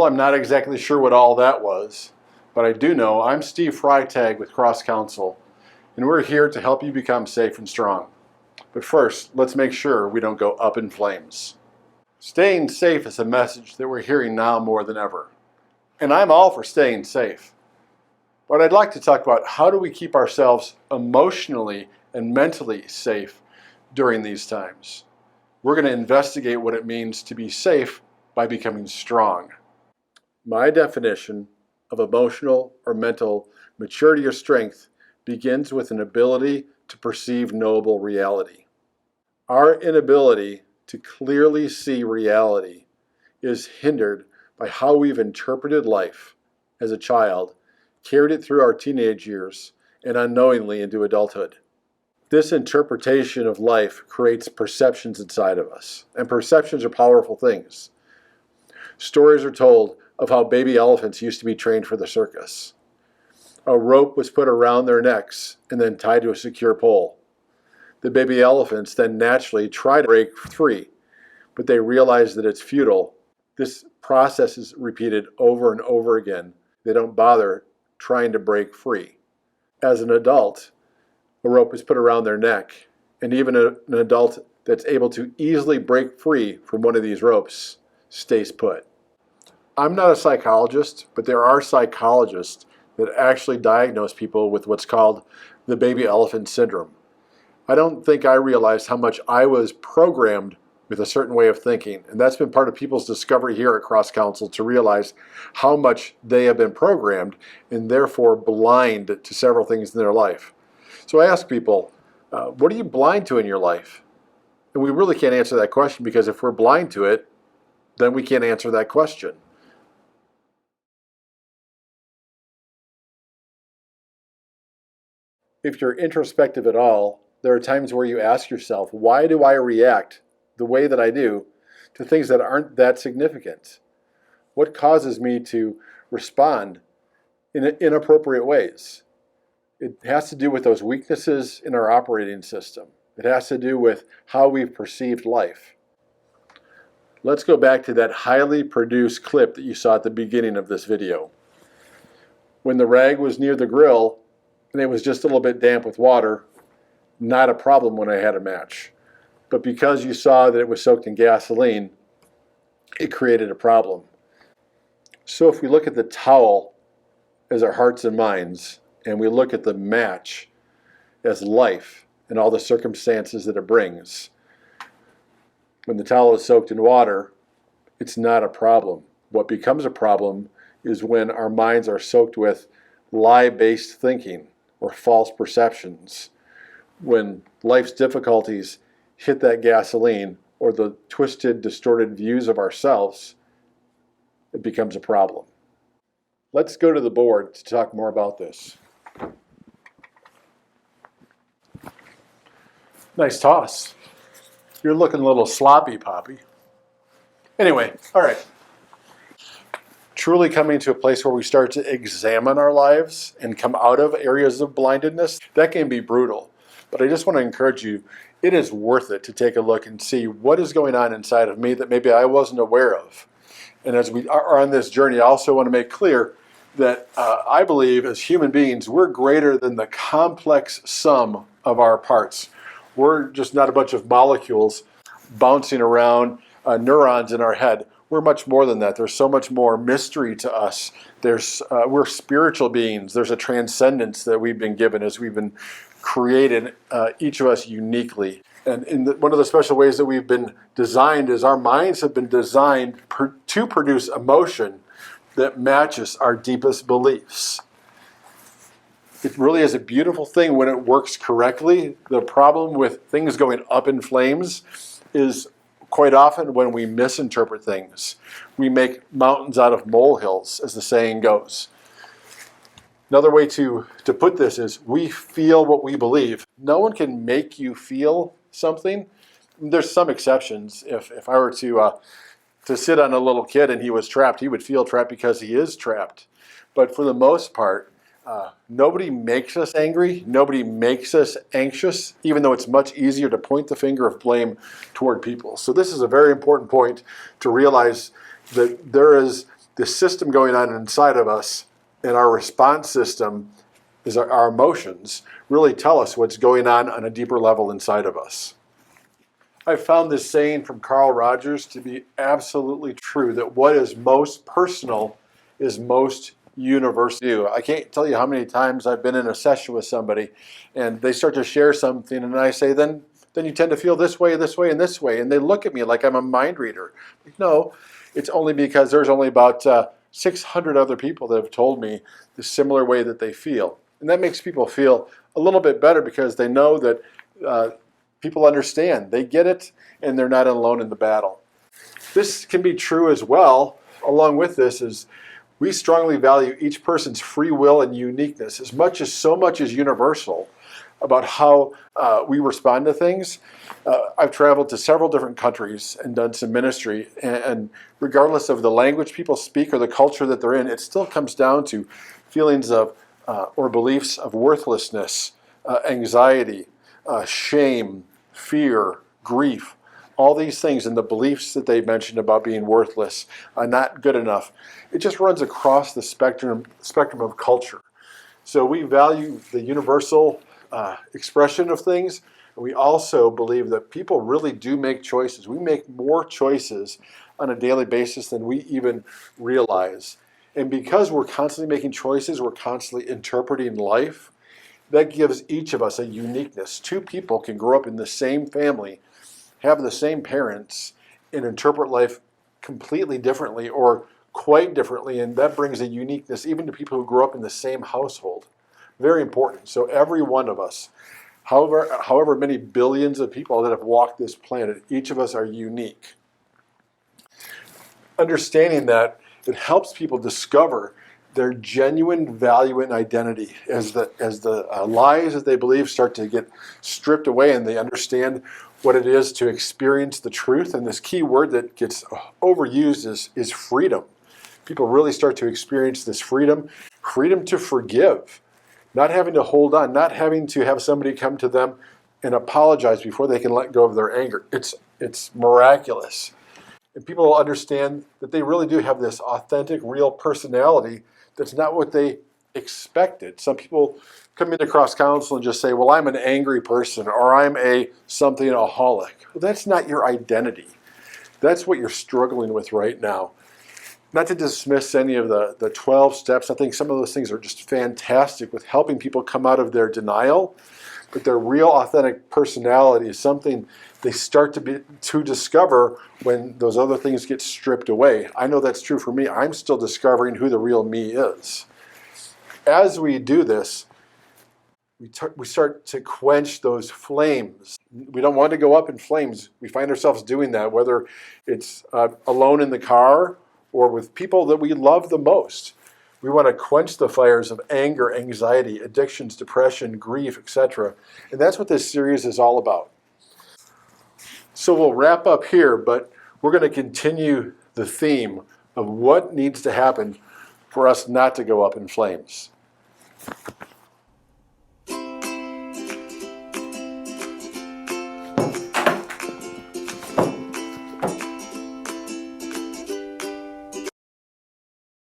Well, I'm not exactly sure what all that was, but I do know I'm Steve Freitag with Cross Counsel, and we're here to help you become safe and strong. But first, let's make sure we don't go up in flames. Staying safe is a message that we're hearing now more than ever. And I'm all for staying safe. But I'd like to talk about how do we keep ourselves emotionally and mentally safe during these times. We're going to investigate what it means to be safe by becoming strong. My definition of emotional or mental maturity or strength begins with an ability to perceive knowable reality. Our inability to clearly see reality is hindered by how we've interpreted life as a child, carried it through our teenage years, and unknowingly into adulthood. This interpretation of life creates perceptions inside of us, and perceptions are powerful things. Stories are told of how baby elephants used to be trained for the circus. A rope was put around their necks and then tied to a secure pole. The baby elephants then naturally try to break free, but they realize that it's futile. This process is repeated over and over again. They don't bother trying to break free. As an adult, a rope is put around their neck, and even an adult that's able to easily break free from one of these ropes stays put. I'm not a psychologist, but there are psychologists that actually diagnose people with what's called the baby elephant syndrome. I don't think I realized how much I was programmed with a certain way of thinking, and that's been part of people's discovery here at Cross Counsel, to realize how much they have been programmed and therefore blind to several things in their life. So I ask people, what are you blind to in your life? And we really can't answer that question, because if we're blind to it, then we can't answer that question. If you're introspective at all, there are times where you ask yourself, why do I react the way that I do to things that aren't that significant? What causes me to respond in inappropriate ways? It has to do with those weaknesses in our operating system. It has to do with how we've perceived life. Let's go back to that highly produced clip that you saw at the beginning of this video. When the rag was near the grill and it was just a little bit damp with water, not a problem when I had a match. But because you saw that it was soaked in gasoline, it created a problem. So if we look at the towel as our hearts and minds, and we look at the match as life and all the circumstances that it brings, when the towel is soaked in water, it's not a problem. What becomes a problem is when our minds are soaked with lie-based thinking or false perceptions. When life's difficulties hit that gasoline, or the twisted, distorted views of ourselves, it becomes a problem. Let's go to the board to talk more about this. Nice toss. You're looking a little sloppy, Poppy. Anyway, all right. Truly coming to a place where we start to examine our lives and come out of areas of blindedness, that can be brutal. But I just want to encourage you, it is worth it to take a look and see what is going on inside of me that maybe I wasn't aware of. And as we are on this journey, I also want to make clear that I believe as human beings, we're greater than the complex sum of our parts. We're just not a bunch of molecules bouncing around, neurons in our head. We're much more than that. There's so much more mystery to us. We're spiritual beings. There's a transcendence that we've been given as we've been created, each of us uniquely. And one of the special ways that we've been designed is our minds have been designed to produce emotion that matches our deepest beliefs. It really is a beautiful thing when it works correctly. The problem with things going up in flames is quite often when we misinterpret things. We make mountains out of molehills, as the saying goes. Another way to put this is we feel what we believe. No one can make you feel something. There's some exceptions. If I were to sit on a little kid and he was trapped, he would feel trapped because he is trapped. But for the most part, nobody makes us angry. Nobody makes us anxious, even though it's much easier to point the finger of blame toward people. So this is a very important point to realize that there is the system going on inside of us, and our response system is our emotions really tell us what's going on a deeper level inside of us. I found this saying from Carl Rogers to be absolutely true, that what is most personal is most universal. I can't tell you how many times I've been in a session with somebody and they start to share something and I say, then you tend to feel this way, this way, and this way. And they look at me like I'm a mind reader. No, it's only because there's only about 600 other people that have told me the similar way that they feel. And that makes people feel a little bit better because they know that people understand, they get it, and they're not alone in the battle. This can be true as well. Along with this is we strongly value each person's free will and uniqueness so much is universal about how we respond to things. I've traveled to several different countries and done some ministry, and regardless of the language people speak or the culture that they're in, it still comes down to feelings of or beliefs of worthlessness, anxiety, shame, fear, grief, all these things, and the beliefs that they mentioned about being worthless, not good enough. It just runs across the spectrum of culture. So we value the universal expression of things. We also believe that people really do make choices. We make more choices on a daily basis than we even realize. And because we're constantly making choices, we're constantly interpreting life, that gives each of us a uniqueness. Two people can grow up in the same family, have the same parents, and interpret life completely differently or quite differently, and that brings a uniqueness even to people who grow up in the same household. Very important. So every one of us, however many billions of people that have walked this planet, each of us are unique. Understanding that, it helps people discover their genuine value and identity as the lies that they believe start to get stripped away and they understand what it is to experience the truth. And this key word that gets overused is freedom. People really start to experience this freedom to forgive, not having to hold on, not having to have somebody come to them and apologize before they can let go of their anger. It's miraculous. And people understand that they really do have this authentic, real personality that's not what they expected. Some people come into cross counsel and just say, well, I'm an angry person, or I'm a something-aholic. Well, that's not your identity. That's what you're struggling with right now. Not to dismiss any of the 12 steps. I think some of those things are just fantastic with helping people come out of their denial, but their real authentic personality is something they start to discover when those other things get stripped away. I know that's true for me. I'm still discovering who the real me is. As we do this, we start to quench those flames. We don't want to go up in flames. We find ourselves doing that, whether it's alone in the car or with people that we love the most. We want to quench the fires of anger, anxiety, addictions, depression, grief, etc. And that's what this series is all about. So we'll wrap up here, but we're going to continue the theme of what needs to happen for us not to go up in flames.